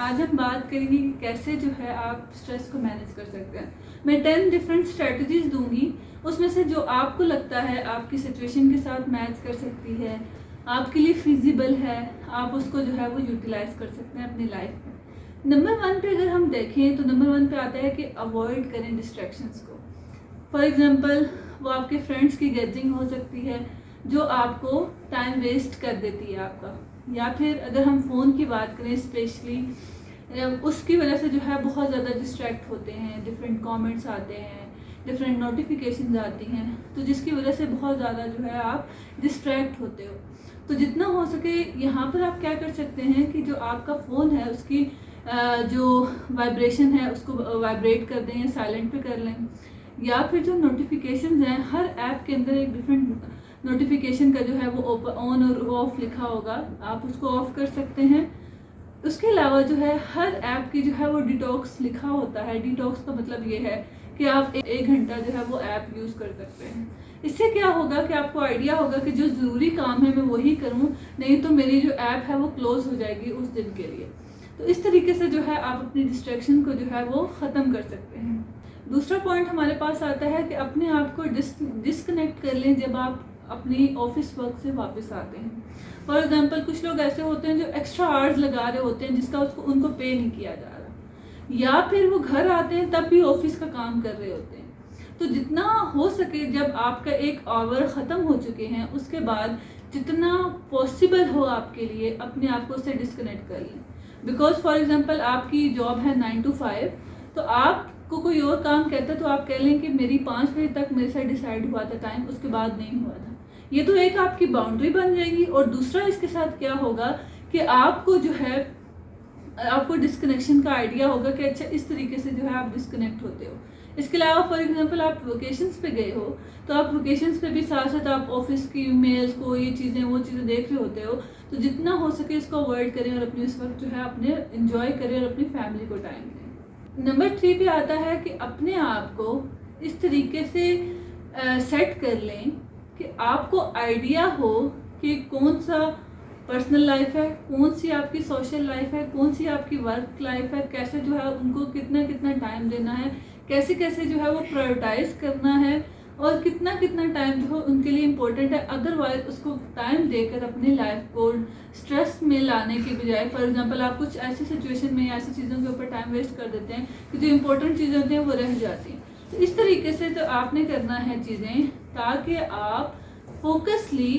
आज हम बात करेंगे कि कैसे जो है आप स्ट्रेस को मैनेज कर सकते हैं। मैं 10 डिफरेंट स्ट्रेटजीज दूंगी, उसमें से जो आपको लगता है आपकी सिचुएशन के साथ मैच कर सकती है, आपके लिए फिजिबल है, आप उसको जो है वो यूटिलाइज कर सकते हैं अपनी लाइफ में। नंबर 1 पे अगर हम देखें तो नंबर 1 पे आता है कि अवॉइड करें डिस्ट्रैक्शंस को। फॉर एग्जांपल वो आपके फ्रेंड्स की गैदरिंग हो सकती है जो आपको टाइम वेस्ट कर देती है आपका, या फिर अगर हम फ़ोन की बात करें स्पेशली, उसकी वजह से जो है बहुत ज़्यादा डिस्ट्रैक्ट होते हैं, डिफरेंट कमेंट्स आते हैं, डिफरेंट नोटिफिकेशंस आती हैं, तो जिसकी वजह से बहुत ज़्यादा जो है आप डिस्ट्रैक्ट होते हो। तो जितना हो सके यहाँ पर आप क्या कर सकते हैं कि जो आपका फ़ोन है उसकी जो वाइब्रेशन है उसको वाइब्रेट कर दें या साइलेंट पे कर लें, या फिर जो नोटिफिकेशंस हैं हर ऐप के अंदर एक डिफरेंट नोटिफिकेशन का जो है वो ऑन और ऑफ लिखा होगा, आप उसको ऑफ कर सकते हैं। उसके अलावा जो है हर ऐप की जो है वो डिटॉक्स लिखा होता है। डिटॉक्स का मतलब ये है कि आप एक घंटा जो है वो ऐप यूज़ कर सकते हैं। इससे क्या होगा कि आपको आइडिया होगा कि जो ज़रूरी काम है मैं वही करूँ, नहीं तो मेरी जो ऐप है वो क्लोज हो जाएगी उस दिन के लिए। तो इस तरीके से जो है आप अपनी डिस्ट्रैक्शन को जो है वो ख़त्म कर सकते हैं। दूसरा पॉइंट हमारे पास आता है कि अपने आप को डिस्कनेक्ट कर लें जब आप अपनी ऑफिस वर्क से वापस आते हैं। फॉर एग्जांपल कुछ लोग ऐसे होते हैं जो एक्स्ट्रा आवर्स लगा रहे होते हैं जिसका उनको पे नहीं किया जा रहा, या फिर वो घर आते हैं तब भी ऑफिस का काम कर रहे होते हैं। तो जितना हो सके जब आपका एक आवर ख़त्म हो चुके हैं उसके बाद जितना पॉसिबल हो आपके लिए अपने आप को उससे डिस्कनेक्ट कर लें। बिकॉज फॉर एग्जाम्पल आपकी जॉब है 9 to 5, तो आपको कोई और काम कहता है तो आप कह लें कि मेरी 5 बजे तक मेरे साथ डिसाइड हुआ था टाइम, उसके बाद नहीं हुआ था। ये तो एक आपकी बाउंड्री बन जाएगी। और दूसरा इसके साथ क्या होगा कि आपको जो है आपको डिस्कनेक्शन का आइडिया होगा कि अच्छा इस तरीके से जो है आप डिस्कनेक्ट होते हो। इसके अलावा फॉर एग्जांपल आप वेकेशंस पे गए हो, तो आप वेकेशंस पे भी साथ साथ आप ऑफिस की ईमेल्स को ये चीज़ें वो चीज़ें देख रहे होते हो। तो जितना हो सके इसको अवॉइड करें और अपने उस वक्त जो है अपने इंजॉय करें और अपनी फैमिली को टाइम दें। नंबर 3 पे आता है कि अपने आप को इस तरीके से सेट कर लें कि आपको आइडिया हो कि कौन सा पर्सनल लाइफ है, कौन सी आपकी सोशल लाइफ है, कौन सी आपकी वर्क लाइफ है, कैसे जो है उनको कितना कितना टाइम देना है, कैसे कैसे जो है वो प्रायोरिटाइज करना है, और कितना कितना टाइम जो है उनके लिए इम्पोर्टेंट है। अदरवाइज उसको टाइम देकर अपनी लाइफ को स्ट्रेस में लाने के बजाय, फॉर एग्जांपल आप कुछ ऐसी सिचुएशन में ऐसी चीज़ों के ऊपर टाइम वेस्ट कर देते हैं कि जो इम्पोर्टेंट चीज़ें होती हैं वो रह जाती हैं। तो इस तरीके से तो आपने करना है चीज़ें ताकि आप फोकसली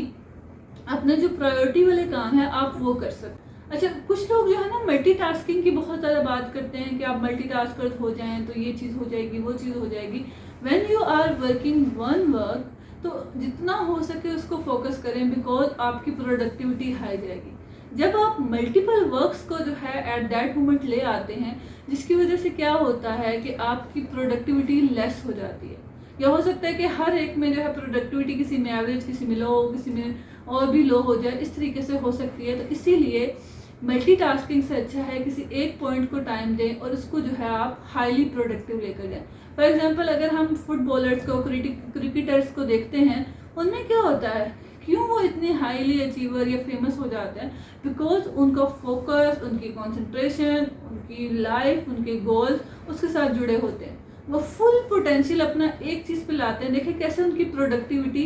अपने जो प्रायोरिटी वाले काम है आप वो कर सकते। अच्छा, कुछ लोग जो है ना मल्टीटास्किंग की बहुत ज़्यादा बात करते हैं कि आप मल्टीटास्कर हो जाएं तो ये चीज़ हो जाएगी वो चीज़ हो जाएगी। When you are working one work तो जितना हो सके उसको फोकस करें, बिकॉज आपकी प्रोडक्टिविटी हाई जाएगी। जब आप मल्टीपल वर्क्स को जो है एट दैट मोमेंट ले आते हैं, जिसकी वजह से क्या होता है कि आपकी प्रोडक्टिविटी लेस हो जाती है, या हो सकता है कि हर एक में जो है प्रोडक्टिविटी किसी में एवरेज, किसी में लो, किसी में और भी लो हो जाए, इस तरीके से हो सकती है। तो इसीलिए मल्टीटास्किंग से अच्छा है किसी एक पॉइंट को टाइम दें और उसको जो है आप हाईली प्रोडक्टिव लेकर जाएं। फॉर एग्जांपल अगर हम फुटबॉलर्स को, क्रिकेटर्स को देखते हैं, उनमें क्या होता है, क्यों वो इतने हाईली अचीवर या फेमस हो जाते हैं, बिकॉज उनका फोकस, उनकी कंसंट्रेशन, उनकी लाइफ, उनके गोल्स उसके साथ जुड़े होते हैं। वो फुल पोटेंशियल अपना एक चीज़ पे लाते हैं। देखिए कैसे उनकी प्रोडक्टिविटी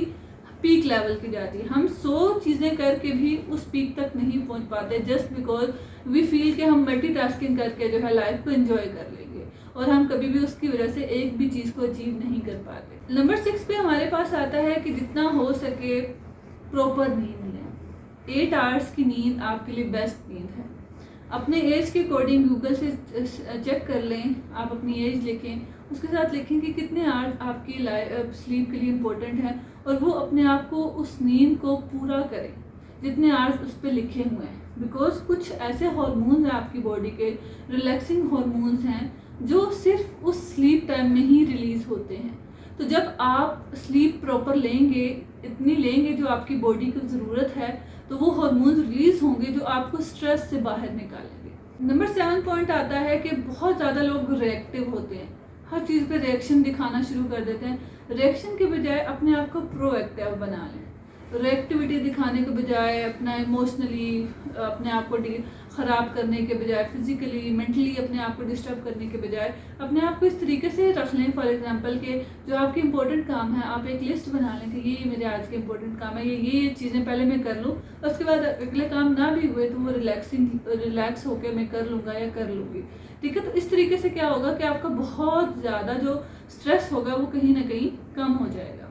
पीक लेवल की जाती है। हम 100 चीज़ें करके भी उस पीक तक नहीं पहुंच पाते, जस्ट बिकॉज वी फील कि हम मल्टीटास्किंग करके जो है लाइफ को एंजॉय कर लेंगे, और हम कभी भी उसकी वजह से एक भी चीज़ को अचीव नहीं कर पाते। नंबर 6 पे हमारे पास आता है कि जितना हो सके प्रॉपर नींद लें। 8 आवर्स की नींद आपके लिए बेस्ट नींद है। अपने एज के अकॉर्डिंग गूगल से चेक कर लें, आप अपनी एज लिखें, उसके साथ लिखें कि कितने आवर्स आपकी स्लीप के लिए इम्पोर्टेंट है, और वो अपने आप को उस नींद को पूरा करें जितने आवर्स उस पर लिखे हुए हैं। बिकॉज कुछ ऐसे हार्मोन्स हैं आपकी बॉडी के, रिलैक्सिंग हार्मोन्स हैं, जो सिर्फ उस स्लीप टाइम में ही रिलीज होते हैं। तो जब आप स्लीप प्रॉपर लेंगे, इतनी लेंगे जो आपकी बॉडी को ज़रूरत है, तो वो हार्मोन्स रिलीज होंगे जो आपको स्ट्रेस से बाहर निकालेंगे। नंबर 7 पॉइंट आता है कि बहुत ज़्यादा लोग रिएक्टिव होते हैं, हर चीज़ पे रिएक्शन दिखाना शुरू कर देते हैं। रिएक्शन के बजाय अपने आप को प्रोएक्टिव बना लें। रिएक्टिविटी दिखाने के बजाय अपना इमोशनली अपने आप को ख़राब करने के बजाय, फिज़िकली मेंटली अपने आप को डिस्टर्ब करने के बजाय अपने आप को इस तरीके से रख लें। फॉर एग्जांपल के जो आपके इंपॉर्टेंट काम है, आप एक लिस्ट बना लें कि ये मेरे आज के इंपॉर्टेंट काम है, ये चीज़ें पहले मैं कर लूँ, उसके बाद अगले काम ना भी हुए तो वो रिलैक्स होकर मैं कर लूँगा या कर लूँगी। ठीक है, तो इस तरीके से क्या होगा कि आपका बहुत ज़्यादा जो स्ट्रेस होगा वो कहीं ना कहीं कम हो जाएगा।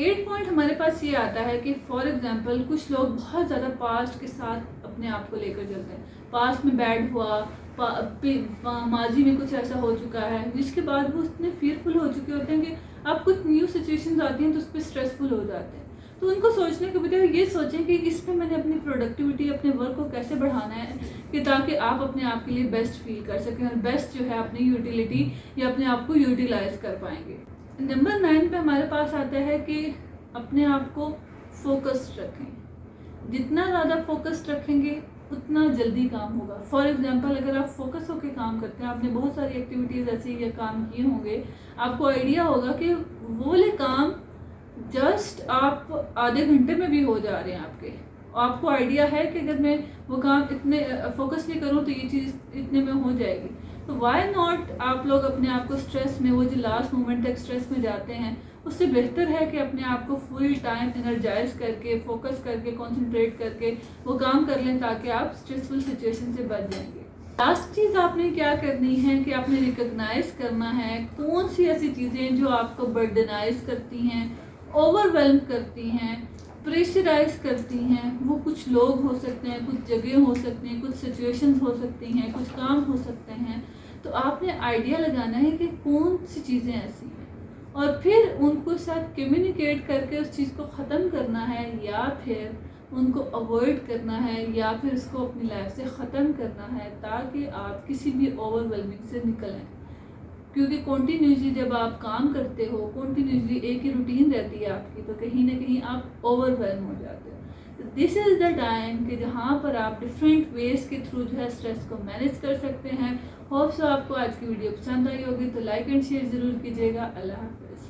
8 पॉइंट हमारे पास ये आता है कि फॉर एग्जांपल कुछ लोग बहुत ज़्यादा पास्ट के साथ अपने आप को लेकर चलते हैं। पास्ट में बैड हुआ, माजी में कुछ ऐसा हो चुका है जिसके बाद वो इतने फियरफुल हो चुके होते हैं कि अब कुछ न्यू सिचुएशंस आती हैं तो उस पर स्ट्रेसफुल हो जाते हैं। तो उनको सोचने के बजाय ये सोचें कि इस पर मैंने अपनी प्रोडक्टिविटी, अपने वर्क को कैसे बढ़ाना है कि ताकि आप अपने आप के लिए बेस्ट फील कर सकें और बेस्ट जो है अपनी यूटिलिटी या अपने आप को यूटिलाइज कर पाएंगे। नंबर 9 पे हमारे पास आता है कि अपने आप को फोकस्ड रखें। जितना ज़्यादा फोकस्ड रखेंगे उतना जल्दी काम होगा। फॉर एग्जांपल अगर आप फोकस होकर काम करते हैं, आपने बहुत सारी एक्टिविटीज़ ऐसे या काम किए होंगे, आपको आइडिया होगा कि वो वाले काम जस्ट आप आधे घंटे में भी हो जा रहे हैं आपको आइडिया है कि अगर मैं वो काम इतने फोकस नहीं करूँ तो ये चीज़ इतने में हो जाएगी। तो वाई नॉट आप लोग अपने आप को स्ट्रेस में, वो जो लास्ट मोमेंट तक स्ट्रेस में जाते हैं, उससे बेहतर है कि अपने आप को फुल टाइम एनर्जाइज करके, फोकस करके, कंसंट्रेट करके वो काम कर लें ताकि आप स्ट्रेसफुल सिचुएशन से बच जाएंगे। लास्ट चीज़ आपने क्या करनी है कि आपने रिकग्नाइज करना है कौन सी ऐसी चीज़ें जो आपको बर्डनाइज करती हैं, ओवरवेल्म करती हैं, प्रेशराइज करती हैं। वो कुछ लोग हो सकते हैं, कुछ जगह हो सकती हैं, कुछ सिचुएशंस हो सकती हैं, कुछ काम हो सकते हैं। तो आपने आइडिया लगाना है कि कौन सी चीज़ें ऐसी हैं और फिर उनको साथ कम्युनिकेट करके उस चीज़ को ख़त्म करना है या फिर उनको अवॉइड करना है या फिर उसको अपनी लाइफ से ख़त्म करना है ताकि आप किसी भी ओवरवेलमिंग से निकलें। क्योंकि कॉन्टीन्यूसली जब आप काम करते हो, कॉन्टीन्यूसली एक ही रूटीन रहती है आपकी, तो कहीं ना कहीं आप ओवरवेलम हो जाते हो। दिस इज़ द टाइम कि जहाँ पर आप डिफरेंट वेज के थ्रू जो है स्ट्रेस को मैनेज कर सकते हैं। होप सो आपको आज की वीडियो पसंद आई होगी, तो लाइक एंड शेयर ज़रूर कीजिएगा। अल्लाह हाफ़िज़।